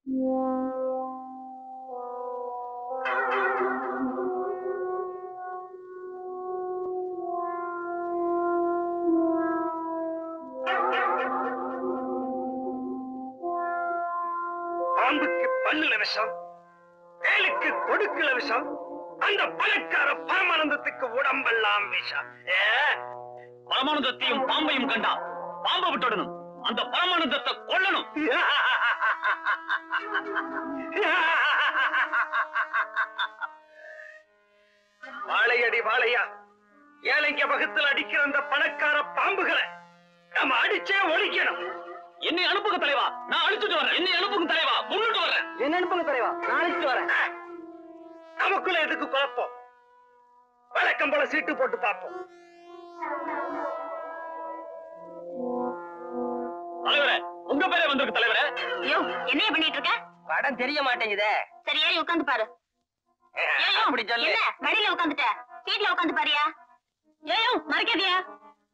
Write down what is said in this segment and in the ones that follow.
பாம்புக்கு பல்லுல விஷம், வேலுக்கு கொடுக்குல விஷம், அந்த பணக்கார பரமானந்தத்துக்கு உடம்பெல்லாம் விஷம். பரமானந்தத்தையும் பாம்பையும் கண்டா பாம்பை விட்டுடணும், அந்த பரமானந்தத்தை கொல்லணும். வாழையடி வாழையா ஏழைங்க வகுத்தில் அடிக்கிற அந்த பணக்கார பாம்புகளை நம்ம அடிச்சே ஒழிக்கணும். என்னை அனுப்புங்க தலைவா, நான் அழிச்சுட்டு வரேன். என்னை அனுப்புங்க தலைவா, கொண்டுட்டு வரேன். என்ன அனுப்புங்க தலைவா, நான் அழிச்சிட்டு வரேன். நமக்குள்ள எதுக்கு குழப்பம்? வழக்கம் போல சீட்டு போட்டு பார்ப்போம். தலைவரே, உங்க பேரே வந்திருக்கு தலைவரே. ஐயோ, என்னைய பண்ணிட்டு இருக்க? படம் தெரிய மாட்டேங்குதே. சரி, ஏறி உட்கார்ந்து பாரு. அப்படி சொல்லு. என்ன வழியில உட்கார்ந்துட்ட? சீட்ல உட்கார்ந்து பாரியா? ஏயோ, மறைக்காதியா?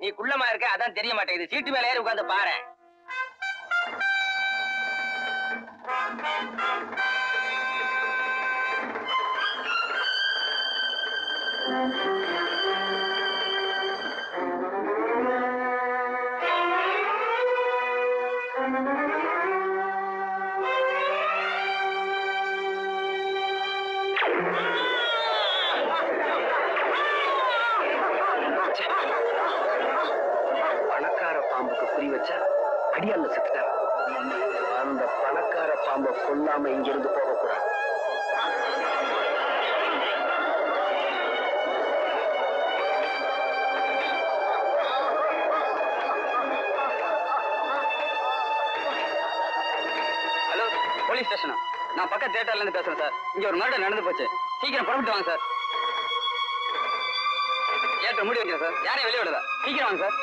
நீ குள்ளமா இருக்க, அதான் தெரிய மாட்டேங்குது. சீட்டு மேல ஏறி உட்கார்ந்து பாரு. பணக்கார பாம்புக்கு குறி வச்சா அடியால செத்துட்டார். அந்த பணக்கார பாம்பை கொல்லாம இங்கிருந்து போகக்கூடாது. ஹலோ, போலீஸ் ஸ்டேஷனா? நான் பக்க தியேட்டர்ல இருந்து பேசுறேன் சார். இங்க ஒரு மர்டர் நடந்து போச்சு. சீக்கிரம் புறப்பட்டு வாங்க சார். தியேட்டர் மூடி வைக்கிறேன் சார். யாரையும் வெளியே விடல. சீக்கிரம் வாங்க சார்.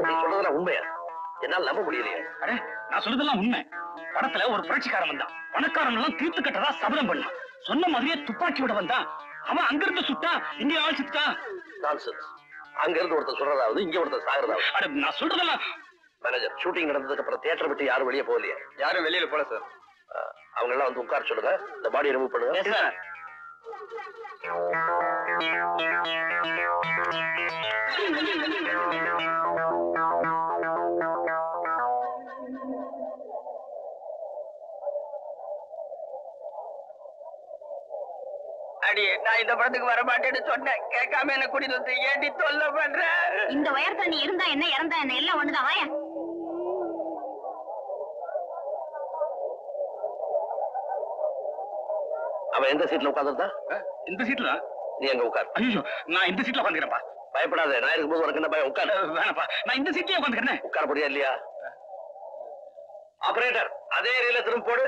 நீ சொல்றதெல்லாம் உண்மையா? என்னால நம்ப முடியலையே. அடே, நான் சொல்றதெல்லாம் உண்மை. படத்துல ஒரு புரட்சிக்காரன் வந்தான். பணக்காரன் எல்லாம் தீர்த்து கட்டதா சபதம் பண்ணான். சொன்ன மாதிரியே துப்பாக்கி விட வந்தான். அவன் அங்கிருந்து சுட்டா, இங்க ஆள் சுட்டான். நான்சென்ஸ். அங்க இருந்து ஒருத்தர் சொல்றதாவது, இங்க ஒருத்தர் சாகிறதாவது. அட, நான் சொல்றதெல்லாம். மேனேஜர், ஷூட்டிங் நடந்ததுக்கு அப்புறம் தியேட்டர் விட்டு யாரும் வெளியே போகலையே? யாரும் வெளியில போல சார். அவங்க எல்லாம் வந்து உட்கார சொல்லுங்க. இந்த பாடியை ரிமூவ் பண்ணுங்க. சார். அடி, நான் இந்த படத்துக்கு வர மாட்டேன்னு சொன்னேன். கேட்காம என்ன கூட்டிட்டு வந்து ஏடி தொல்லை பண்ற? இந்த உயரத்துல நீ இருந்தா என்ன, இறந்தா என்ன, எல்லாம் ஒண்ணுதான். வாயா. அவன் எந்த சீட்ல உட்கார்ந்துருந்தா? இந்த சீட்ல? நீ அங்க உட்கார். ஐயோ, நான் இந்த சீட்ல உட்காந்துக்கிறேன்ப்பா. பயப்படாத, நான் இருக்கும்போது உனக்கு என்ன பயம்? உட்கார். வேணாப்பா, நான் இந்த சீட்லயே உட்காந்துக்கிறேன். உட்கார போறியா இல்லையா? ஆபரேட்டர், அதே ரீல திரும்ப போடு.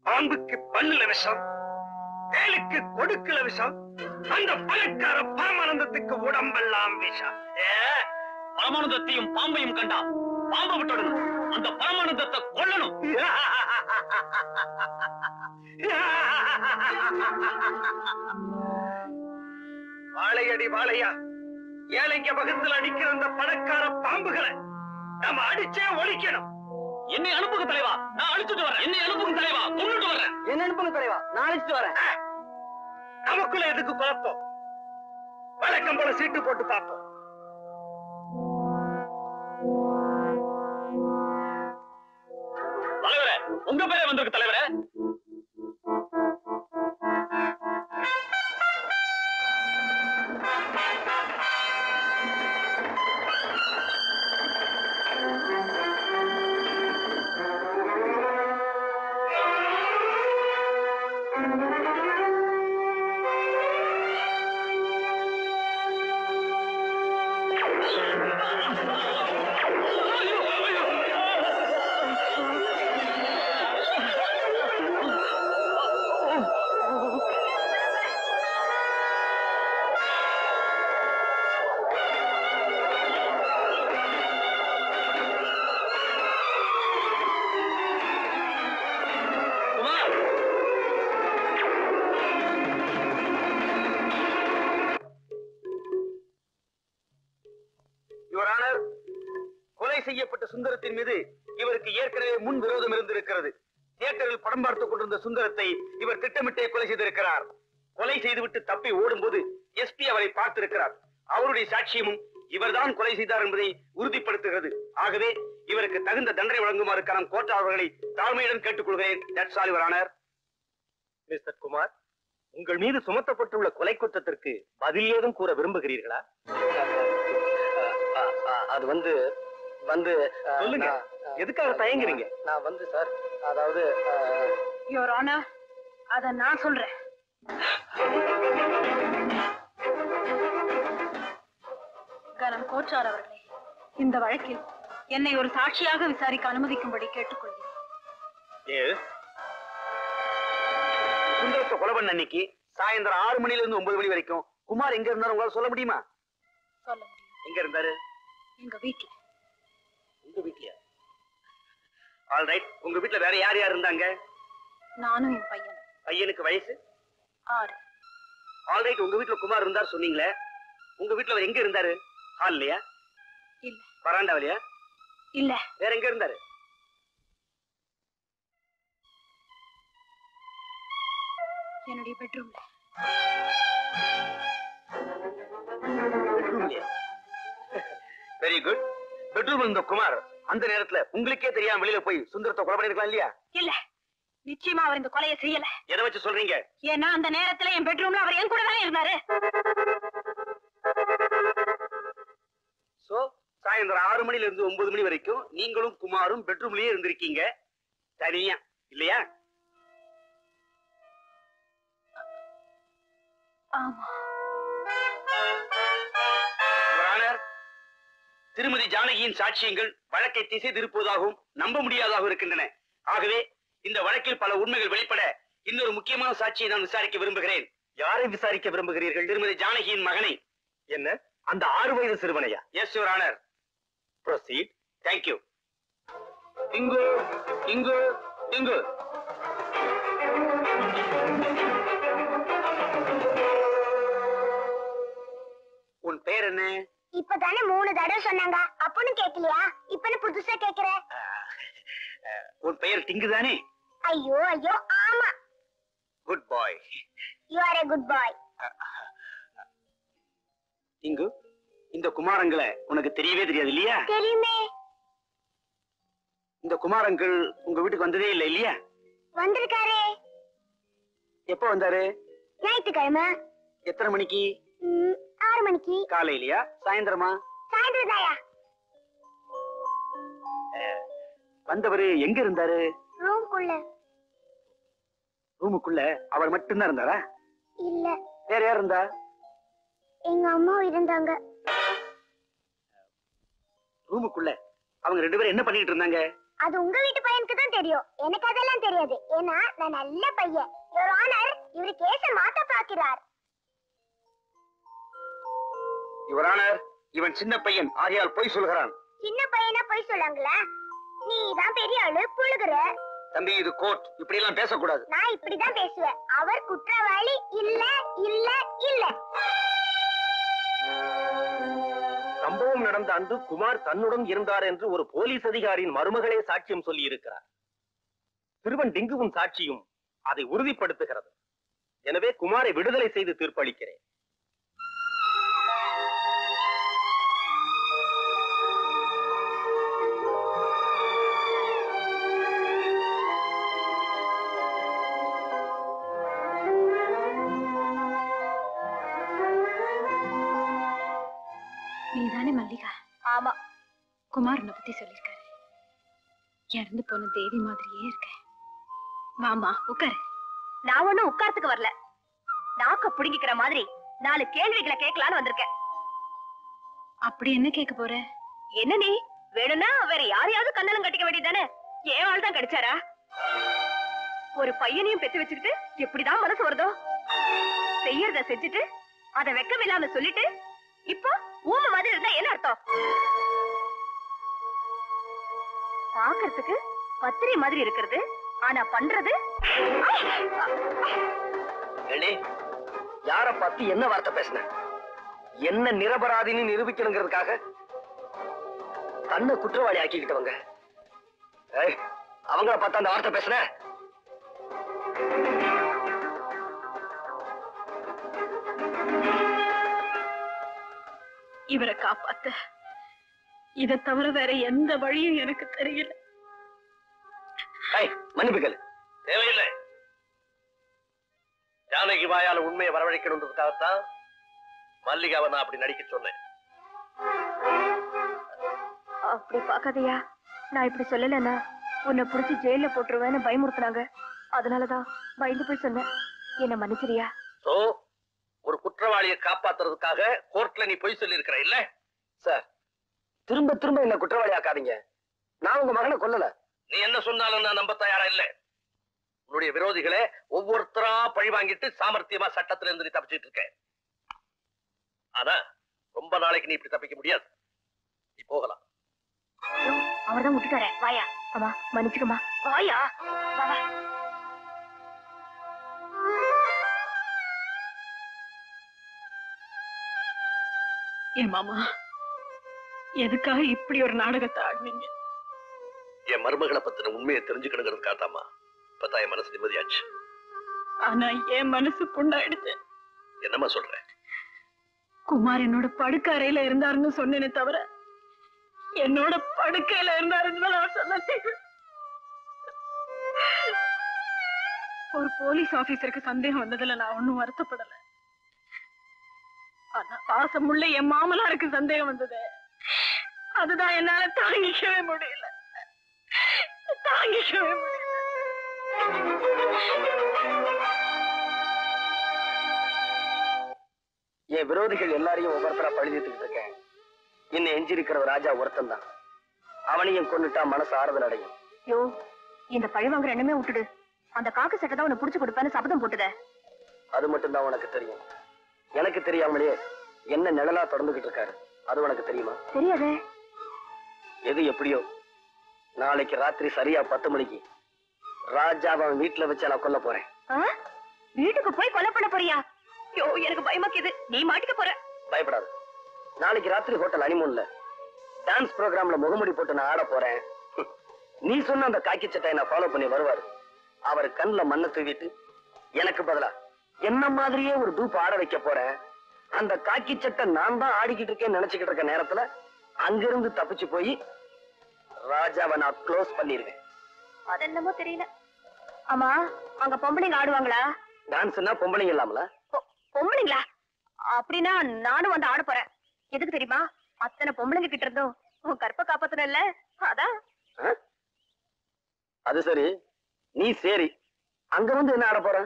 பாம்புக்கு பல்லுல விஷம், வேலுக்கு கொடுக்குல விஷம், அந்த பணக்கார பரமானந்தத்துக்கு உடம்பெல்லாம் விஷம். பரமானந்தத்தையும் பாம்பையும் கண்டா பாம்பை விட்டுடணும், அந்த பரமானந்தத்தை கொல்லணும். வாழையடி வாழையா ஏழைங்க வகுத்தில் அடிக்கிற அந்த பணக்கார பாம்புகளை நம்ம அடிச்சே ஒழிக்கணும். என்னை அனுப்புங்க தலைவா, நான் அழிச்சுட்டு வரேன். என்னை அனுப்புங்க தலைவா, கொண்டுட்டு வரேன். என்ன அனுப்புங்க தலைவா, நான் அழிச்சிட்டு வரேன். நமக்குள்ள எதுக்கு குழப்பம்? வழக்கம் போல சீட்டு போட்டு பார்ப்போம். தலைவரே, உங்க பேரே வந்திருக்கு தலைவரே. செய்யப்பட்ட சுந்தரத்தின் மீது இவருக்கு ஏற்கனவே முன் விரோதம் இருந்திருக்கிறது. தியேட்டரில் படம் பார்த்துக் கொண்டிருந்த சுந்தரத்தை இவர் திட்டமிட்டே கொலை செய்திருக்கிறார். கொலை செய்துவிட்டு தப்பி ஓடும்போது எஸ்பி அவரை பார்த்திருக்கிறார். அவருடைய சாட்சியமும் இவர்தான் கொலை செய்தார் என்பதை உறுதிப்படுத்துகிறது. ஆகவே இவருக்கு தகுந்த தண்டனை வழங்குமாறு கரம் கோட்டா அவர்களை தாழ்மையுடன் கேட்டுக்கொள்கிறேன். That's all your honour. Mister Kumar, உங்கள் மீது சுமத்தப்பட்டுள்ள கொலை குற்றத்திற்கு பதில் ஏதும் கூற விரும்புகிறீர்களா? அது வந்து சொல்லுங்க. எதுக்காக தயங்குறீங்க? நான் சார், அதாவது யுவர் ஆனர், அத நான் சொல்றேன். கரம் கோச்சார் அவர்களே, இந்த வழக்கில் என்னை ஒரு சாட்சியாக விசாரிக்க அனுமதிக்கும்படி கேட்டுக்கொள்கிறேன். சுந்தரத்தை கொலை பண்ண அன்னைக்கு சாயந்தரம் 6 மணில இருந்து 9 மணி வரைக்கும் குமார் எங்க இருந்தாரு உங்களால சொல்ல முடியுமா? சொல்ல முடியும். எங்க இருந்தாரு? எங்க வீட்டுல. உங்க வீட்லயா? All right. உங்க வீட்ல வேற யார் யார் இருந்தாங்க? நானும் என் பையன். பையனுக்கு வயசு 6. All right. உங்க வீட்ல குமார் இருந்தார் சொன்னீங்களே, உங்க வீட்ல அவர் எங்க இருந்தாரு? ஹால்லயா? இல்ல. வராண்டாவிலயா? இல்ல. வேற எங்க இருந்தாரு? என்னுடைய பெட்ரூம்ல. Very good. பெட்ரூம் இருந்த குமார் அந்த நேரத்துல உங்களுக்கே தெரியாம வெளியில போய் சுந்தரத்தை கொலை பண்ணிருக்கலாம் இல்லையா? இல்ல, நிச்சயமா அவர் இந்த கொலையை செய்யல. எதை வச்சு சொல்றீங்க? ஏன்னா அந்த நேரத்துல என் பெட்ரூம்ல அவர் என் கூட தானே இருந்தாரு. சோ சாயந்தரம் 6 மணில இருந்து 9 மணி வரைக்கும் நீங்களும் குமாரும் பெட்ரூம்லயே இருந்திருக்கீங்க தனியா, இல்லையா? ஆமா. திருமதி ஜானகியின் சாட்சியங்கள் வழக்கை திசை திருப்புவதாகவும் நம்ப முடியாததாகவும் இருக்கின்றன. ஆகவே இந்த வழக்கில் பல உண்மைகள் வெளிப்பட இன்னொரு முக்கியமான சாட்சியை நான் விசாரிக்க விரும்புகிறேன். யாரை விசாரிக்க விரும்புகிறீர்கள்? திருமதி ஜானகியின் மகனை. என்ன, அந்த 6 வயது சிறுவனையா? Yes your honour. Proceed. Thank you. இங்கு இங்கு இங்கு உன் பேர் என்ன? இப்பதானே 3 தடவை சொன்னாங்க, அப்பன்னு கேட்கலையா? இப்பன்னு புதுசா கேக்குற? உன் பெயர் டிங்கு தானே? ஐயோ ஐயோ, ஆமா. Good bye. You are a good boy. டிங்கு, இந்த குமாரங்களை உனக்கு தெரியவே தெரியாது இல்லையா? தெரியுமே. இந்த குமாரங்கள் உங்க வீட்டுக்கு வந்ததே இல்லை இல்லையா? வந்திருக்காரே. எப்ப வந்தாரு? ஞாயிற்றுக்கிழமை. எத்தனை மணிக்கு? 6 மணிக்கு. காலையிலயா சாயந்தரமா? சாயந்தரம் தாயா. வந்தவரு எங்க இருந்தாரு? ரூம்குள்ள. ரூமுக்குள்ள அவர் மட்டும்தான் இருந்தாரா? இல்ல. வேற யார் இருந்தா? எங்க அம்மா இருந்தாங்க. ரூமுக்குள்ள அவங்க 2 பேரும் என்ன பண்ணிட்டு இருந்தாங்க? அது உங்க வீட்டு பையனுக்கு தான் தெரியும், எனக்கு அதெல்லாம் தெரியாது. ஏன்னா நான் நல்ல பையன். யுவர் ஆனர், இவரு கேஸ மாத்த பாக்கிறார். யுவர் ஆனர், இவன் சின்ன பையன் ஆகையால் பொய் சொல்கிறான். சின்ன பையனா பொய் சொல்லாங்களா? நீ தான் பெரிய ஆளு, புழுகுற. தம்பி, இது கோர்ட், இப்படி எல்லாம் பேசக்கூடாது. நான் இப்படிதான் பேசுவேன். அவர் குற்றவாளி இல்ல இல்ல இல்ல. சம்பவம் நடந்த அன்று குமார் தன்னுடன் இருந்தார் என்று ஒரு போலீஸ் அதிகாரியின் மருமகளே சாட்சியம் சொல்லி இருக்கிறார். சிறுவன் டிங்குவின் சாட்சியும் அதை உறுதிப்படுத்துகிறது. எனவே குமாரை விடுதலை செய்து தீர்ப்பளிக்கிறேன். நீதானே மல்லிகா? ஆமா. குமார் உன்னை பத்தி சொல்லிருக்காரு. இறந்து போன தேவி மாதிரியே இருக்க. மாமா உட்காரு. நான் ஒண்ணும் உட்கார்த்துக்கு வரல. நாக்க புடிங்கிக்கிற மாதிரி 4 கேள்விகளை கேட்கலான்னு வந்திருக்கேன். அப்படி என்ன கேட்க போற? என்ன நீ வேணும்னா வேற யாரையாவது கண்ணலம் கட்டிக்க வேண்டியதானே? ஏன் ஆள் தான் கிடைச்சாரா? ஒரு பையனையும் பெத்து வச்சுக்கிட்டு எப்படிதான் மனசு வருதோ? செய்யறத செஞ்சுட்டு அத வெக்கம் இல்லாம சொல்லிட்டு இப்போ ஊம மாதிரி இருந்தா என்ன அர்த்தம்? பாக்குறதுக்கு பத்திரை மாதிரி இருக்கிறது, ஆனா பண்றது. யார பார்த்து என்ன வார்த்தை பேசின? என்ன நிரபராதின்னு நிரூபிக்கணுங்கிறதுக்காக தன்னை குற்றவாளி ஆக்கிக்கிட்டவங்க. அவங்கள பார்த்தா அந்த வார்த்தை பேசுற? இவரை காப்பாத்த இதை தவிர வேற எந்த வழியும் எனக்கு தெரியல. மன்னிப்புகள் தேவையில்லை. ஜானகி வாயால உண்மையை வரவழைக்கணுன்றதுக்காகத்தான் மல்லிகாவை நான் அப்படி நடிக்க சொன்னேன். அப்படி பாக்காதயா, நான் இப்படி சொல்லலன்னா உன்னை புடிச்சு ஜெயில போட்டுருவேன்னு பயமுறுத்தினாங்க. அதனாலதான் பயந்து போய் சொன்னேன். என்ன மன்னிச்சிரியா? சோ ஒரு குற்றவாளியை காப்பாத்துறதுக்காக கோர்ட்ல நீ பொய் சொல்லி இருக்கிற இல்ல? சார், திரும்ப திரும்ப என்ன குற்றவாளி ஆக்காதீங்க. நான் உங்க மகனை கொல்லல. நீ என்ன சொன்னாலும் நான் நம்ப தயாரா இல்ல. உன்னுடைய விரோதிகளை ஒவ்வொருத்தரா பழி வாங்கிட்டு சாமர்த்தியமா சட்டத்துல இருந்து நீ தப்பிச்சுட்டு இருக்க. ஆனா ரொம்ப நாளைக்கு நீ இப்படி தப்பிக்க முடியாது. நீ போகலாம். அவர்தான் விட்டுட்டாரே. வாயா. அம்மா மன்னிச்சுக்கம்மா. வாயா. வா வா. என் மாமா எதுக்காக இப்படி ஒரு நாடகத்தை ஆடுனீங்க? என் மருமகளை பத்தின உண்மையை தெரிஞ்சுக்கணுங்கிறதுக்காகத்தாமா இப்பதான் என் மனசு நிம்மதியாச்சு. ஆனா என் மனசு புண்ணாயிடுச்சு. என்னம்மா சொல்ற? குமார் என்னோட படுக்க அறையில இருந்தாருன்னு சொன்னேனே தவிர என்னோட படுக்கையில இருந்தாருன்னு நான் சொன்னேன். ஒரு போலீஸ் ஆபீசருக்கு சந்தேகம் வந்ததுல நான் ஒன்னும் வருத்தப்படல. ஆனா பாசமுள்ள என் மாமனாருக்கு சந்தேகம் வந்தது. அதுதான் என்னால தாங்கிக்கவே முடியல. தாங்கிக்கவே முடியல. என் விரோதிகள் எல்லாரையும் ஒவ்வொருத்தரா பழிதிட்டு இருக்கேன். இன்னும் எஞ்சிருக்கிற ராஜா ஒருத்தன் தான். அவனையும் கொண்டுட்டா மனசு ஆறுதல் அடையும். யோ, இந்த பழி வாங்குற எண்ணமே விட்டுடு. அந்த காக்கு சட்டை தான் உன்னை புடிச்சு கொடுப்பேன்னு சபதம் போட்டுத. அது மட்டும் தான் உனக்கு தெரியும். எனக்கு தெரியாமலே என்ன நிழலா தொடர்ந்துகிட்டு இருக்காரு. அது உனக்கு தெரியுமா? தெரியாதே. எது எப்படியோ நாளைக்கு ராத்திரி சரியா 10 மணிக்கு ராஜாவை வீட்டுல வச்சு நான் கொல்ல போறேன். வீட்டுக்கு போய் கொலை பண்ண போறியா? யோ, எனக்கு பயமாக்குது. நீ மாட்டிக்க போற. பயப்படாது. நாளைக்கு ராத்திரி ஹோட்டல் ஹனிமூன்ல டான்ஸ் ப்ரோக்ராம்ல முகமுடி போட்டு நான் ஆட போறேன். நீ சொன்ன அந்த காக்கி சட்டையை நான் ஃபாலோ பண்ணி வருவாரு. அவர் கண்ணுல மண்ணை தூவிட்டு எனக்கு பதிலா என்ன மாதிரியே ஒரு டூப் ஆட வைக்க போறேன். அந்த காக்கி சட்டை நான் தான் ஆடிக்கிட்டு இருக்கேன்னு நினைச்சுக்கிட்டு இருக்க நேரத்துல அங்கிருந்து தப்பிச்சு போய் ராஜாவை நான் க்ளோஸ் பண்ணிருவேன். அது என்னமோ தெரியல. ஆமா, அங்க பொம்பளைங்க ஆடுவாங்களா? டான்ஸ்னா பொம்பளைங்க இல்லாமல? பொம்பளைங்களா? அப்படின்னா நானும் வந்து ஆட போறேன். எதுக்கு தெரியுமா? அத்தனை பொம்பளைங்க கிட்ட இருந்தும் உன் கற்ப காப்பாத்தன இல்ல, அதான். அது சரி, நீ சரி அங்க வந்து என்ன ஆட போற?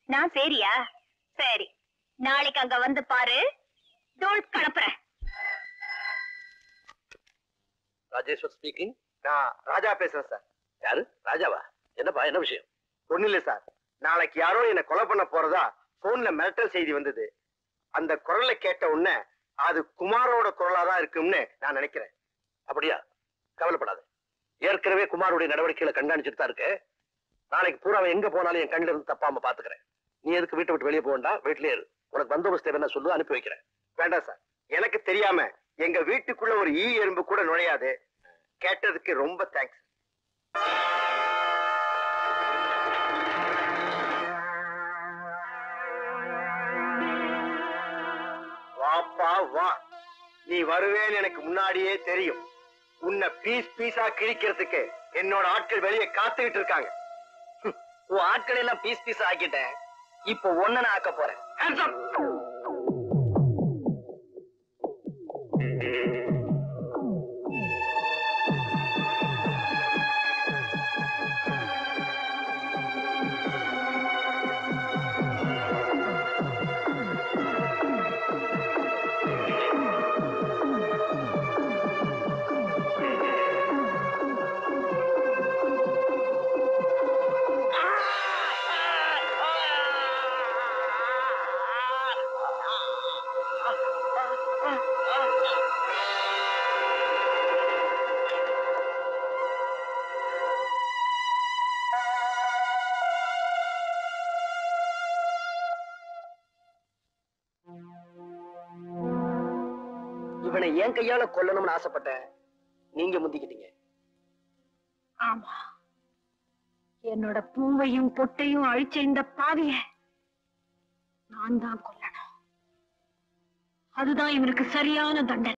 நான் சரியா? சரி, நாளைக்கு அங்க வந்து பாரு. தோல் கலப்புறேன். ராஜேஸ்வர் ஸ்பீக்கிங். நான் ராஜா பேசுறேன் சார். யாரு? ராஜாவா? என்னப்பா, என்ன விஷயம்? ஒண்ணு இல்ல சார், நாளைக்கு யாரோ என்ன கொலை பண்ண போறதா போன்ல மிரட்டல் செய்தி வந்தது. அந்த குரலை கேட்ட உடனே அது குமாரோட குரலா தான் இருக்கும்னு நான் நினைக்கிறேன். அப்படியா? கவலைப்படாத. ஏற்கனவே குமாருடைய நடவடிக்கைகளை கண்காணிச்சுட்டு தான் இருக்கு. நாளைக்கு பூரா எங்க போனாலும் என் கண்ணில இருந்து தப்பாம பாத்துக்கிறேன். நீ எதுக்கு வீட்டை விட்டு வெளியே போகண்டா, வீட்லயே இரு. உனக்கு பந்தோபஸ்து என்ன சொல்லு, அனுப்பி வைக்கிறேன். வேண்டாம் சார், எனக்கு தெரியாம எங்க வீட்டுக்குள்ள ஒரு ஈ எறும்பு கூட நுழையாது. கேட்டதுக்கு ரொம்ப தேங்க்ஸ். வாப்பா வா, நீ வருவேன்னு எனக்கு முன்னாடியே தெரியும். உன்னை பீஸ் பீஸா கிழிக்கிறதுக்கு என்னோட ஆட்கள் வெளியே காத்துக்கிட்டு இருக்காங்க. உன் ஆட்கள் எல்லாம் பீஸ் பீஸ் ஆக்கிட்டேன். இப்போ ஒன்னு நான் ஆக்க போறேன். இவனை என் கையால கொல்லணும்னு ஆசைப்பட்டேன். நீங்க முந்திக்கிட்டீங்க. ஆமா, என்னோட பூவையும் பொட்டையும் அழிச்ச இந்த பாவிய நான் தான் கொல்லணும். அதுதான் இவனுக்கு சரியான தண்டனை.